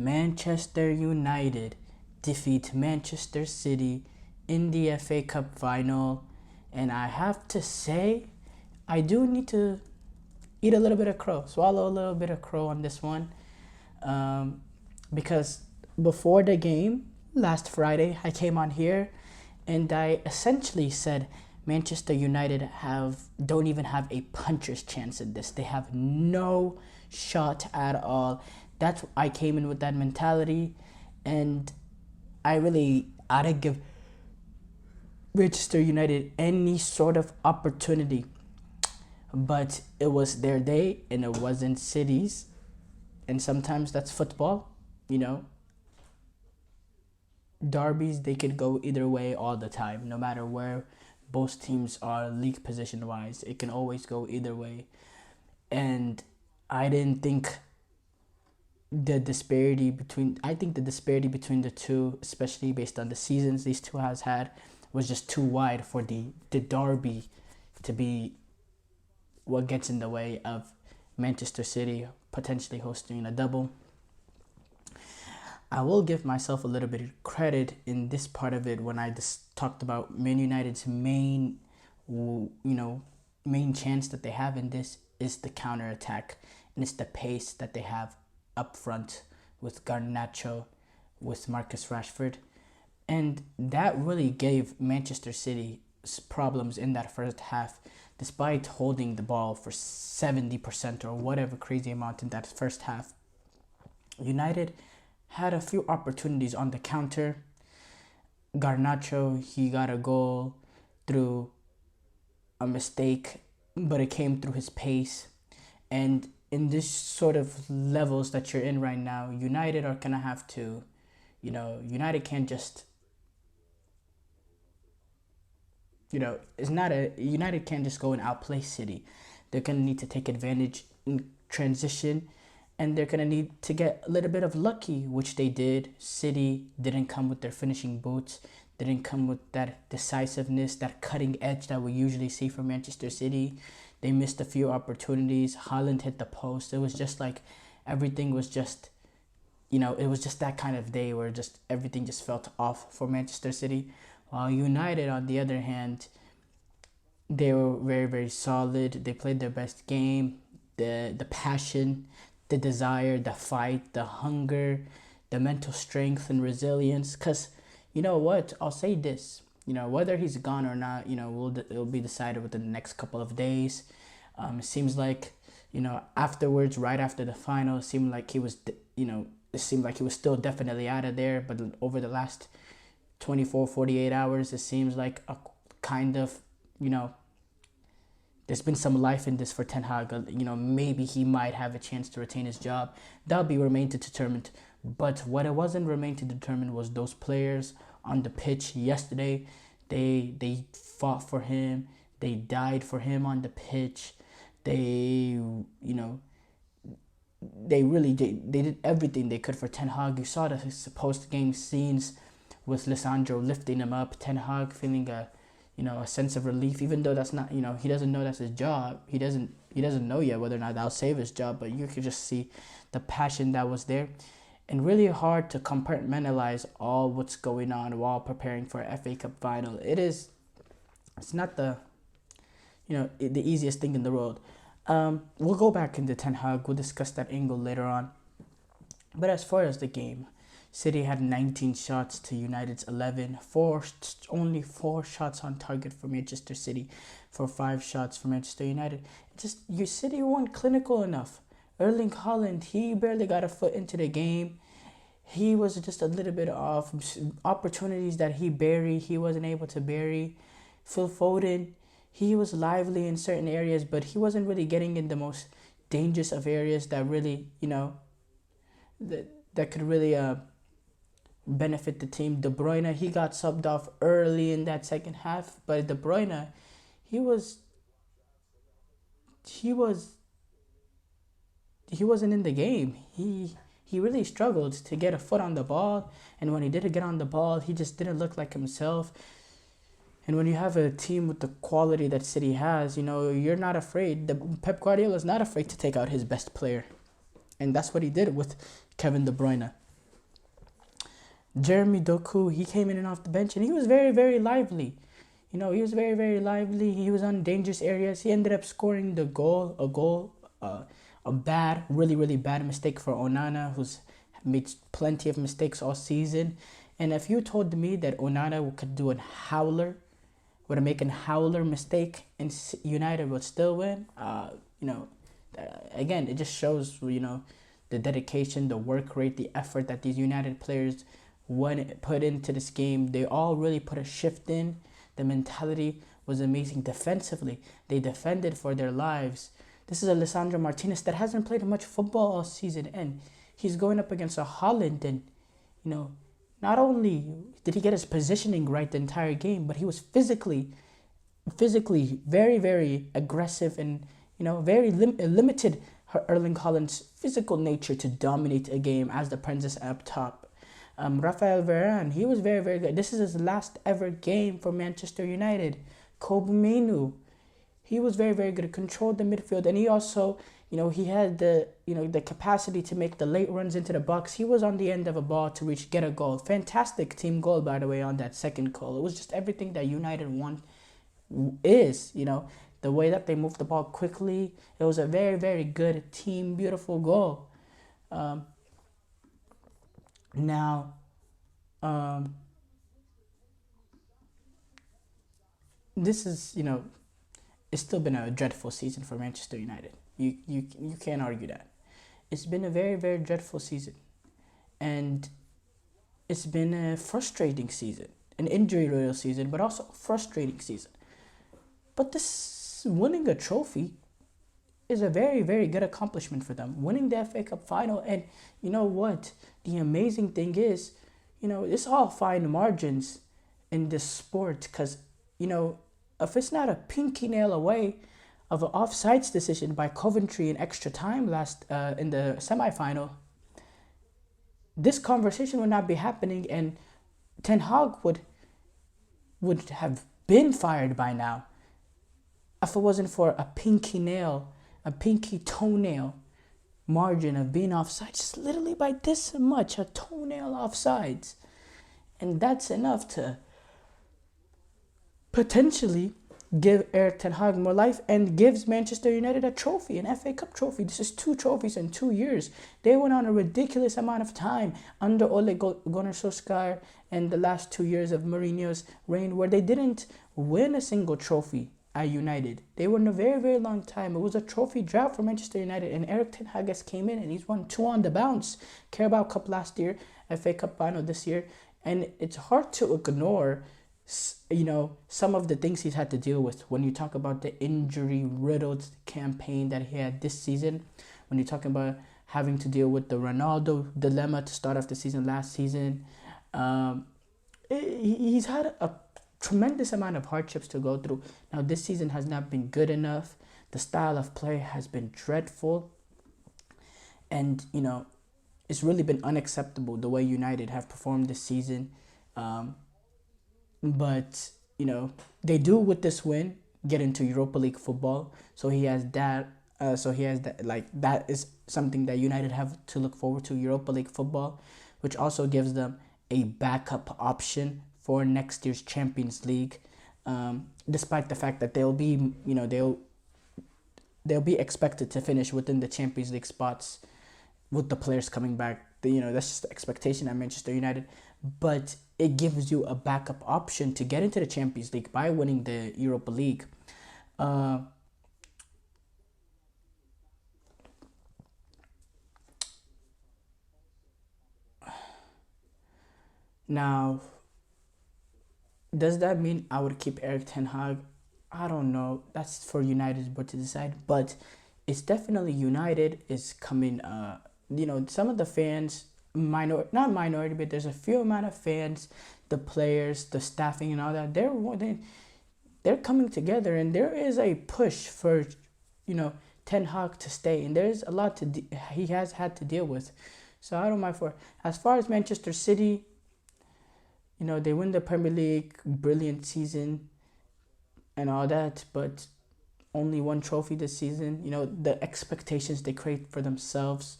Manchester United defeat Manchester City in the FA Cup final. And I have to say, I do need to eat a little bit of crow, swallow a little bit of crow on this one. Because before the game, last Friday, I came on here and I essentially said Manchester United don't even have a puncher's chance at this. They have no shot at all. I came in with that mentality, and I didn't give Manchester United any sort of opportunity. But it was their day, and it wasn't City's. And sometimes that's football, derbies, they could go either way all the time, no matter where both teams are league position wise. It can always go either way. And I think the disparity between the two, especially based on the seasons these two has had, was just too wide for the derby to be what gets in the way of Manchester City potentially hosting a double. I will give myself a little bit of credit in this part of it when I just talked about Man United's main chance that they have in this is the counter attack, and it's the pace that they have up front with Garnacho, with Marcus Rashford, and that really gave Manchester City problems in that first half. Despite holding the ball for 70% or whatever crazy amount in that first half, United had a few opportunities on the counter. Garnacho, he got a goal through a mistake, but it came through his pace. And in this sort of levels that you're in right now, United are going to have to, United can't just, United can't just go and outplay City. They're going to need to take advantage in transition, and they're going to need to get a little bit of lucky, which they did. City didn't come with their finishing boots, didn't come with that decisiveness, that cutting edge that we usually see from Manchester City. They missed a few opportunities. Haaland hit the post. It was just like everything was just, it was just that kind of day where just everything just felt off for Manchester City. While United, on the other hand, they were very, very solid. They played their best game. The passion, the desire, the fight, the hunger, the mental strength and resilience. Because, you know what? I'll say this. Whether he's gone or not, it'll be decided within the next couple of days. It seems like, afterwards, right after the final, it seemed like he was still definitely out of there. But over the last 24, 48 hours, it seems like a kind of, there's been some life in this for Ten Hag. Maybe he might have a chance to retain his job. That'll be remain to determine. But what it wasn't remain to determine was those players on the pitch yesterday. They fought for him. They died for him on the pitch. They did everything they could for Ten Hag. You saw the post-game scenes with Lisandro lifting him up, Ten Hag feeling a sense of relief, even though that's not, he doesn't know that's his job. He doesn't know yet whether or not that'll save his job, but you could just see the passion that was there. And really hard to compartmentalize all what's going on while preparing for a FA Cup final. It's not the easiest thing in the world. We'll go back into Ten Hag. We'll discuss that angle later on. But as far as the game, City had 19 shots to United's 11. Only 4 shots on target for Manchester City, for 5 shots for Manchester United. Your City weren't clinical enough. Erling Haaland, he barely got a foot into the game. He was just a little bit off. Opportunities that he wasn't able to bury. Phil Foden, he was lively in certain areas, but he wasn't really getting in the most dangerous of areas that really, that could really benefit the team. De Bruyne, he got subbed off early in that second half, but De Bruyne, he wasn't in the game. He really struggled to get a foot on the ball, and when he did get on the ball, he just didn't look like himself. And when you have a team with the quality that City has, you're not afraid. Pep Guardiola is not afraid to take out his best player. And that's what he did with Kevin De Bruyne. Jeremy Doku, he came in and off the bench, and he was very, very lively. He was very, very lively. He was on dangerous areas. He ended up scoring a bad, really, really bad mistake for Onana, who's made plenty of mistakes all season. And if you told me that Onana could do a howler, would make a howler mistake and United would still win, again, it just shows, the dedication, the work rate, the effort that these United players put into this game. They all really put a shift in. The mentality was amazing defensively. They defended for their lives. This is a Lisandro Martinez that hasn't played much football all season, and he's going up against a Holland, and not only did he get his positioning right the entire game, but he was physically very, very aggressive, and very limited Erling Haaland's physical nature to dominate a game as the princess up top. Rafael Varane, he was very, very good. This is his last ever game for Manchester United. Kobe Menu, he was very, very good. Controlled the midfield, and he also, he had the capacity to make the late runs into the box. He was on the end of a ball to get a goal. Fantastic team goal, by the way, on that second goal. It was just everything that United want is, the way that they moved the ball quickly. It was a very, very good team, beautiful goal. Now, this is, it's still been a dreadful season for Manchester United. You can't argue that. It's been a very, very dreadful season. And it's been a frustrating season. An injury-riddled season, but also a frustrating season. But this winning a trophy is a very, very good accomplishment for them. Winning the FA Cup final, and you know what? The amazing thing is, it's all fine margins in this sport, because, if it's not a pinky nail away of an offsides decision by Coventry in extra time in the semi-final, this conversation would not be happening, and Ten Hag would have been fired by now if it wasn't for a pinky toenail margin of being offside, just literally by this much, a toenail offsides. And that's enough to potentially give Erik ten Hag more life, and gives Manchester United a trophy, an FA Cup trophy. This is 2 trophies in 2 years. They went on a ridiculous amount of time under Ole Gunnar Solskjaer and the last 2 years of Mourinho's reign, where they didn't win a single trophy at United. They were in a very, very long time. It was a trophy drought for Manchester United, and Erik ten Hag came in and he's won 2 on the bounce. Carabao Cup last year, FA Cup final this year, and it's hard to ignore some of the things he's had to deal with when you talk about the injury-riddled campaign that he had this season, when you're talking about having to deal with the Ronaldo dilemma to start off the season last season. He's had a tremendous amount of hardships to go through. Now, this season has not been good enough. The style of play has been dreadful. And, it's really been unacceptable the way United have performed this season. But, they do, with this win, get into Europa League football. So he has that. That is something that United have to look forward to, Europa League football, which also gives them a backup option for next year's Champions League, despite the fact that they'll be expected to finish within the Champions League spots with the players coming back. That's just the expectation at Manchester United. But it gives you a backup option to get into the Champions League by winning the Europa League. Now, does that mean I would keep Erik ten Hag? I don't know. That's for United but to decide. But it's definitely United is coming. Some of the fans, not minority, but there's a few amount of fans, the players, the staffing, and all that. They're coming together, and there is a push for, Ten Hag to stay, and there's a lot he has had to deal with. So I don't mind for. As far as Manchester City, they win the Premier League, brilliant season and all that, but only 1 trophy this season. The expectations they create for themselves,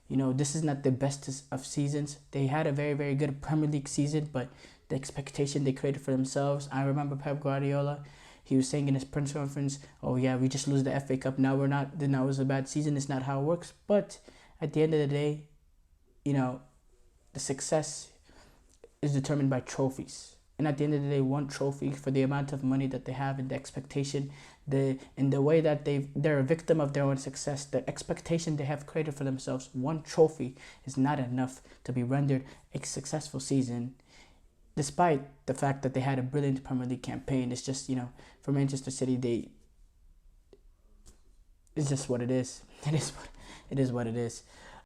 This is not the best of seasons. They had a very, very good Premier League season, but the expectation they created for themselves. I remember Pep Guardiola, he was saying in his press conference, "Oh yeah, we just lose the FA Cup. Now we're not. Then that was a bad season. It's not how it works." But at the end of the day, the success is determined by trophies. And at the end of the day, one trophy for the amount of money that they have and the expectation, in the way that they're a victim of their own success, the expectation they have created for themselves, one trophy is not enough to be rendered a successful season. Despite the fact that they had a brilliant Premier League campaign, it's just, for Manchester City, it's just what it is. It is what it is.